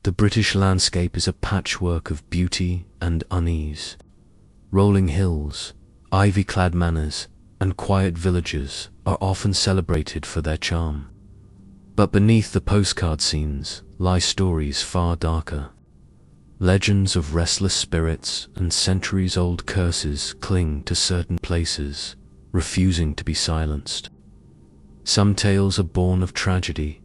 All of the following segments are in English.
The British landscape is a patchwork of beauty and unease. Rolling hills, ivy-clad manors, and quiet villages are often celebrated for their charm. But beneath the postcard scenes lie stories far darker. Legends of restless spirits and centuries-old curses cling to certain places, refusing to be silenced. Some tales are born of tragedy,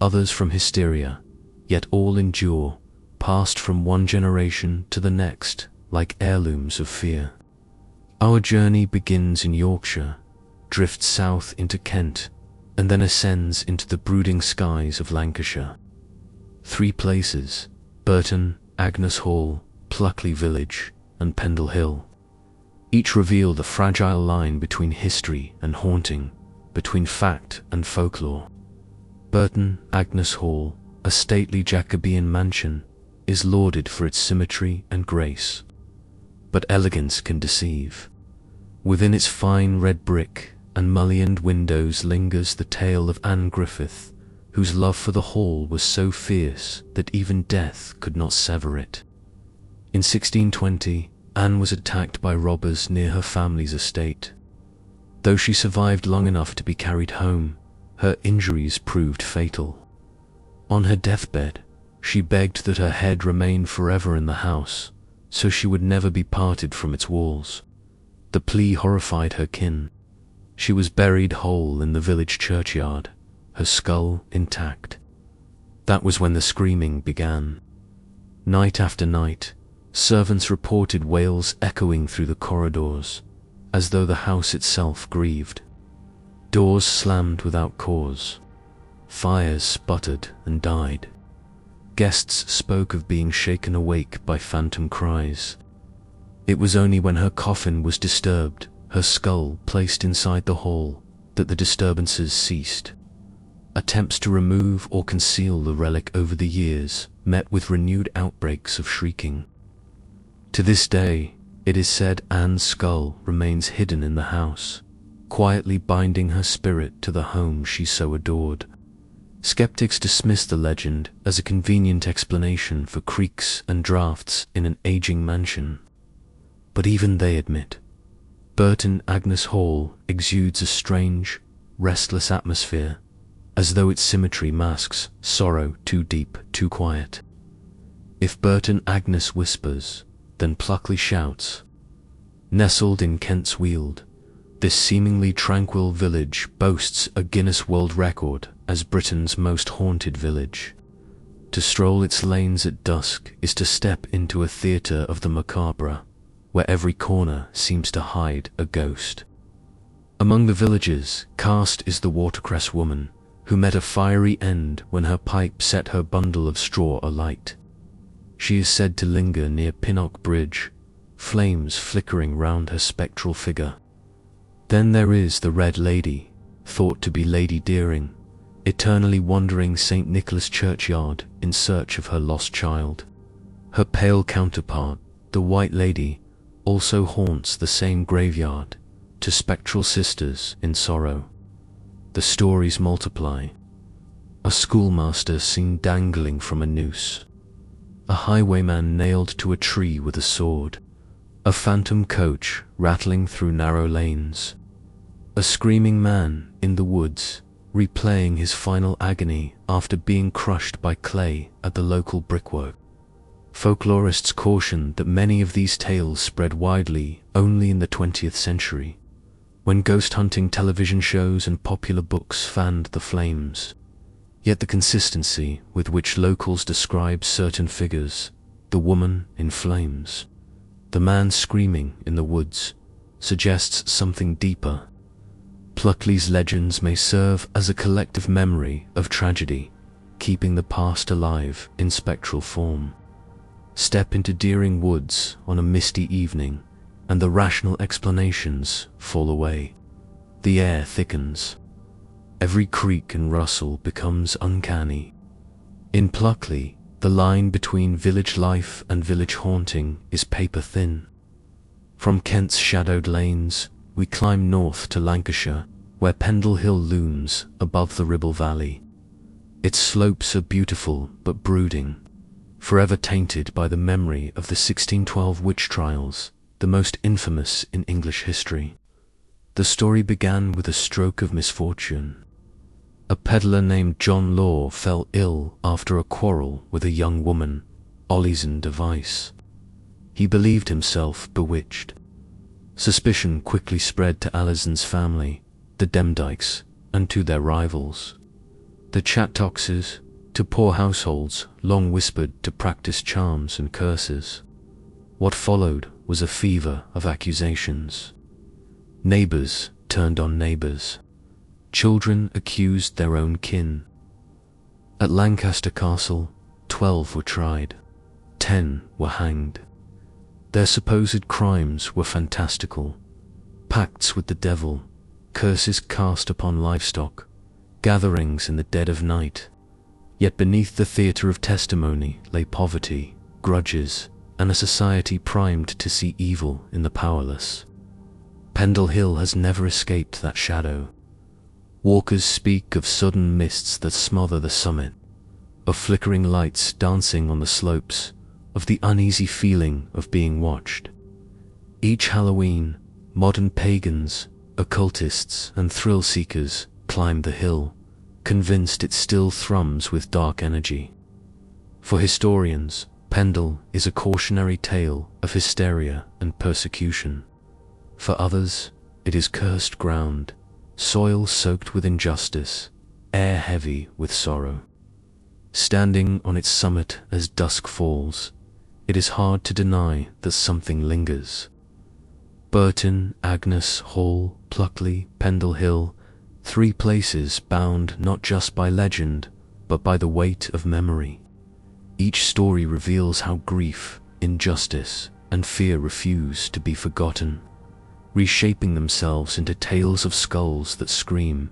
others from hysteria, yet all endure, passed from one generation to the next, like heirlooms of fear. Our journey begins in Yorkshire, drifts south into Kent, and then ascends into the brooding skies of Lancashire. 3 places: Burton, Agnes Hall, Pluckley Village, and Pendle Hill. Each reveal the fragile line between history and haunting, between fact and folklore. Burton, Agnes Hall, a stately Jacobean mansion, is lauded for its symmetry and grace. But elegance can deceive. Within its fine red brick and mullioned windows lingers the tale of Anne Griffith, whose love for the hall was so fierce that even death could not sever it. In 1620, Anne was attacked by robbers near her family's estate. Though she survived long enough to be carried home, her injuries proved fatal. On her deathbed, she begged that her head remain forever in the house, so she would never be parted from its walls. The plea horrified her kin. She was buried whole in the village churchyard, her skull intact. That was when the screaming began. Night after night, servants reported wails echoing through the corridors, as though the house itself grieved. Doors slammed without cause. Fires sputtered and died. Guests spoke of being shaken awake by phantom cries. It was only when her coffin was disturbed, her skull placed inside the hall, that the disturbances ceased. Attempts to remove or conceal the relic over the years met with renewed outbreaks of shrieking. To this day, it is said Anne's skull remains hidden in the house, quietly binding her spirit to the home she so adored. Skeptics dismiss the legend as a convenient explanation for creaks and drafts in an aging mansion. But even they admit, Burton Agnes Hall exudes a strange, restless atmosphere, as though its symmetry masks sorrow too deep, too quiet. If Burton Agnes whispers, then Pluckley shouts. Nestled in Kent's Weald, this seemingly tranquil village boasts a Guinness World Record as Britain's most haunted village. To stroll its lanes at dusk is to step into a theatre of the macabre, where every corner seems to hide a ghost. Among the villagers, cast is the watercress woman, who met a fiery end when her pipe set her bundle of straw alight. She is said to linger near Pinnock Bridge, flames flickering round her spectral figure. Then there is the Red Lady, thought to be Lady Deering, eternally wandering St. Nicholas churchyard in search of her lost child. Her pale counterpart, the White Lady, also haunts the same graveyard, to spectral sisters in sorrow. The stories multiply. A schoolmaster seen dangling from a noose. A highwayman nailed to a tree with a sword. A phantom coach rattling through narrow lanes. A screaming man in the woods, replaying his final agony after being crushed by clay at the local brickwork. Folklorists caution that many of these tales spread widely only in the 20th century, when ghost hunting television shows and popular books fanned the flames. Yet the consistency with which locals describe certain figures, the woman in flames, the man screaming in the woods, suggests something deeper. Pluckley's legends may serve as a collective memory of tragedy, keeping the past alive in spectral form. Step into Deering Woods on a misty evening, and the rational explanations fall away. The air thickens. Every creak and rustle becomes uncanny. In Pluckley, the line between village life and village haunting is paper thin. From Kent's shadowed lanes, we climb north to Lancashire, where Pendle Hill looms above the Ribble Valley. Its slopes are beautiful but brooding. forever tainted by the memory of the 1612 witch trials, the most infamous in English history. The story began with a stroke of misfortune. A peddler named John Law fell ill after a quarrel with a young woman, Ollison Device. He believed himself bewitched. Suspicion quickly spread to Alison's family, the Demdikes, and to their rivals. The Chattoxes, to poor households, long whispered to practice charms and curses. What followed was a fever of accusations. Neighbors turned on neighbors. Children accused their own kin. At Lancaster Castle, 12 were tried. 10 were hanged. Their supposed crimes were fantastical. Pacts with the devil, curses cast upon livestock, gatherings in the dead of night. Yet beneath the theatre of testimony lay poverty, grudges, and a society primed to see evil in the powerless. Pendle Hill has never escaped that shadow. Walkers speak of sudden mists that smother the summit, of flickering lights dancing on the slopes, of the uneasy feeling of being watched. Each Halloween, modern pagans, occultists, and thrill-seekers climb the hill, convinced it still thrums with dark energy. For historians, Pendle is a cautionary tale of hysteria and persecution. For others, it is cursed ground, soil soaked with injustice, air heavy with sorrow. Standing on its summit as dusk falls, it is hard to deny that something lingers. Burton, Agnes, Hall, Pluckley, Pendle Hill, 3 places bound not just by legend, but by the weight of memory. Each story reveals how grief, injustice, and fear refuse to be forgotten, reshaping themselves into tales of skulls that scream,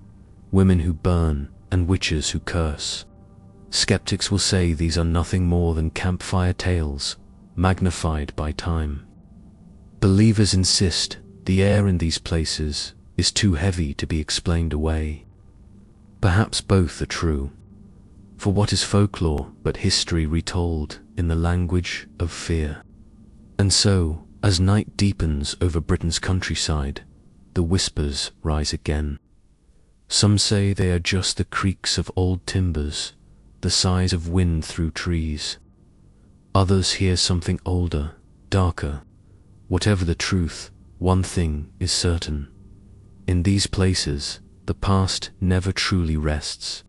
women who burn, and witches who curse. Skeptics will say these are nothing more than campfire tales, magnified by time. Believers insist the air in these places is too heavy to be explained away. Perhaps both are true, for what is folklore but history retold in the language of fear? And so, as night deepens over Britain's countryside, the whispers rise again. Some say they are just the creaks of old timbers, the sighs of wind through trees. Others hear something older, darker. Whatever the truth, one thing is certain. In these places, the past never truly rests.